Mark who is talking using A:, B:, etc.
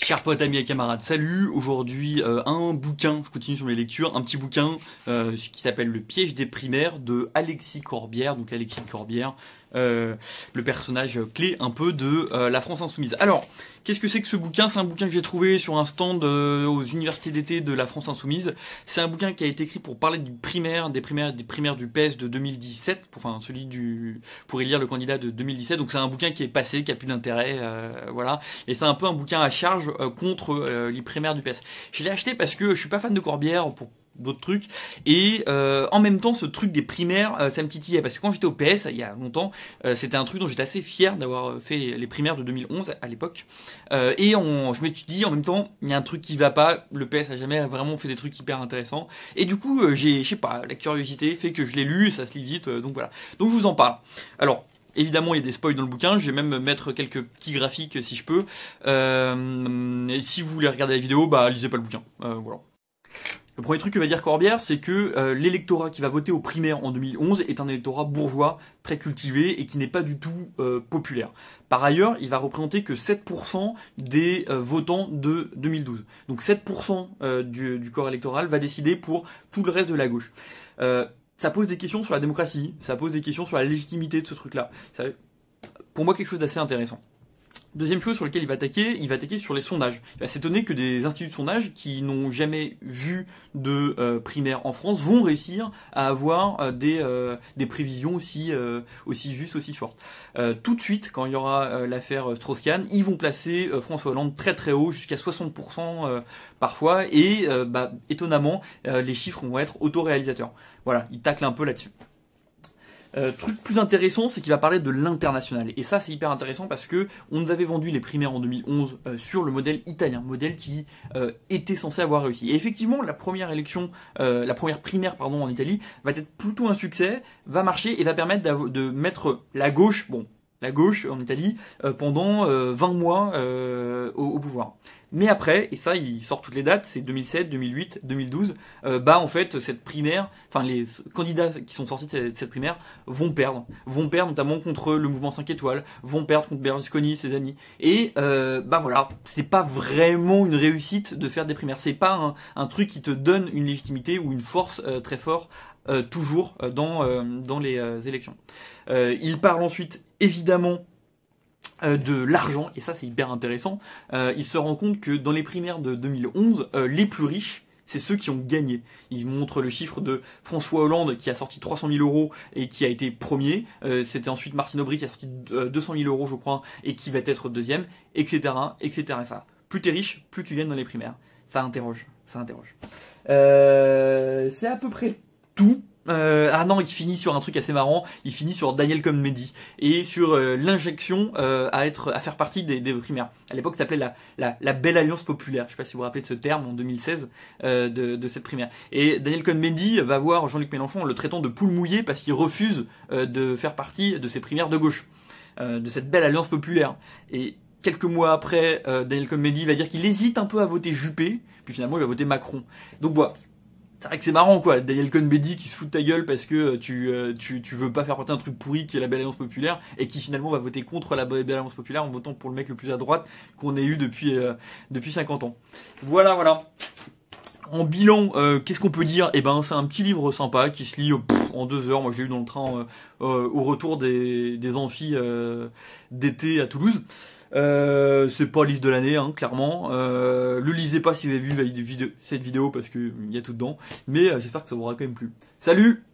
A: Chers potes, amis et camarades, salut. Aujourd'hui, un bouquin, je continue sur mes lectures, un petit bouquin qui s'appelle Le piège des primaires de Alexis Corbière. Donc Alexis Corbière, le personnage clé un peu de la France Insoumise. Alors, qu'est-ce que c'est que ce bouquin? C'est un bouquin que j'ai trouvé sur un stand aux universités d'été de la France Insoumise. C'est un bouquin qui a été écrit pour parler du primaire, des primaires du PS de 2017, enfin celui pour élire le candidat de 2017. Donc c'est un bouquin qui est passé, qui a plus d'intérêt, voilà. Et c'est un peu un bouquin à charge contre les primaires du PS. Je l'ai acheté parce que je suis pas fan de Corbière pour d'autres trucs, et en même temps ce truc des primaires ça me titillait, parce que quand j'étais au PS il y a longtemps, c'était un truc dont j'étais assez fier d'avoir fait les primaires de 2011 à l'époque, je me suis dit en même temps il y a un truc qui va pas, le PS a jamais vraiment fait des trucs hyper intéressants, et du coup je sais pas, la curiosité fait que je l'ai lu et ça se lit vite, donc voilà, donc je vous en parle. Alors évidemment, il y a des spoils dans le bouquin, je vais même mettre quelques petits graphiques si je peux. Et si vous voulez regarder la vidéo, bah lisez pas le bouquin. Voilà. Le premier truc que va dire Corbière, c'est que l'électorat qui va voter aux primaires en 2011 est un électorat bourgeois, très cultivé et qui n'est pas du tout populaire. Par ailleurs, il va représenter que 7% des votants de 2012. Donc 7% du corps électoral va décider pour tout le reste de la gauche. Ça pose des questions sur la démocratie, ça pose des questions sur la légitimité de ce truc-là. Pour moi, quelque chose d'assez intéressant. Deuxième chose sur laquelle il va attaquer sur les sondages. Il va s'étonner que des instituts de sondage qui n'ont jamais vu de primaire en France vont réussir à avoir des prévisions aussi justes, aussi fortes. Tout de suite, quand il y aura l'affaire Strauss-Kahn, ils vont placer François Hollande très très haut, jusqu'à 60% parfois, et étonnamment, les chiffres vont être autoréalisateurs. Voilà, il tacle un peu là-dessus. Truc plus intéressant, c'est qu'il va parler de l'international. Et ça, c'est hyper intéressant parce que on nous avait vendu les primaires en 2011 sur le modèle italien, modèle qui était censé avoir réussi. Et effectivement, la première primaire en Italie va être plutôt un succès, va marcher et va permettre de mettre la gauche en Italie pendant 20 mois au pouvoir. Mais après, et ça il sort toutes les dates, c'est 2007, 2008, 2012, en fait cette primaire, enfin les candidats qui sont sortis de cette primaire vont perdre notamment contre le mouvement 5 étoiles, vont perdre contre Berlusconi et ses amis. Et voilà, c'est pas vraiment une réussite de faire des primaires, c'est pas un truc qui te donne une légitimité ou une force très forte toujours dans les élections. Il parle ensuite évidemment de l'argent, et ça c'est hyper intéressant. Il se rend compte que dans les primaires de 2011, les plus riches, c'est ceux qui ont gagné. Il montre le chiffre de François Hollande qui a sorti 300 000 euros et qui a été premier. C'était ensuite Martine Aubry qui a sorti 200 000 euros je crois et qui va être deuxième, etc. etc. Ça. Plus t'es riche, plus tu gagnes dans les primaires. Ça interroge. C'est à peu près tout. Non, il finit sur un truc assez marrant, il finit sur Daniel Cohn-Bendit et sur l'injection à faire partie des primaires. À l'époque, ça s'appelait la Belle Alliance Populaire. Je sais pas si vous vous rappelez de ce terme en 2016 de cette primaire. Et Daniel Cohn-Bendit va voir Jean-Luc Mélenchon en le traitant de poule mouillée parce qu'il refuse de faire partie de ces primaires de gauche, de cette Belle Alliance Populaire. Et quelques mois après, Daniel Cohn-Bendit va dire qu'il hésite un peu à voter Juppé, puis finalement il va voter Macron. Donc voilà. C'est vrai que c'est marrant quoi, Daniel Cohn-Bendit qui se fout de ta gueule parce que tu veux pas faire partie d'un truc pourri qui est la Belle Alliance Populaire et qui finalement va voter contre la Belle Alliance Populaire en votant pour le mec le plus à droite qu'on ait eu depuis 50 ans. Voilà. En bilan, qu'est-ce qu'on peut dire? C'est un petit livre sympa qui se lit en 2 heures. Moi je l'ai lu dans le train au retour des amphis d'été à Toulouse. C'est pas le livre de l'année, clairement. Le lisez pas si vous avez vu cette vidéo parce qu'il y a tout dedans. Mais j'espère que ça vous aura quand même plu. Salut!